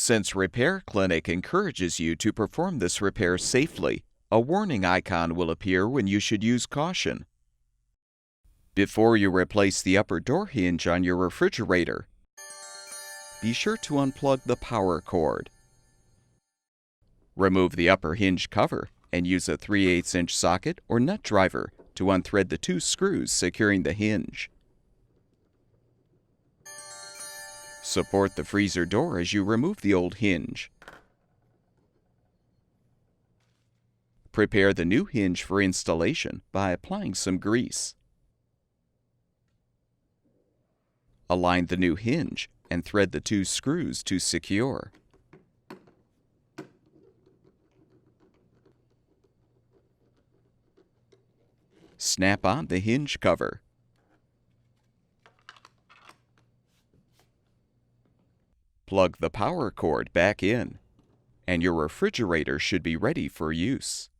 Since Repair Clinic encourages you to perform this repair safely, a warning icon will appear when you should use caution. Before you replace the upper door hinge on your refrigerator, be sure to unplug the power cord. Remove the upper hinge cover and use a 3/8-inch socket or nut driver to unthread the 2 screws securing the hinge. Support the freezer door as you remove the old hinge. Prepare the new hinge for installation by applying some grease. Align the new hinge and thread the 2 screws to secure. Snap on the hinge cover. Plug the power cord back in, and your refrigerator should be ready for use.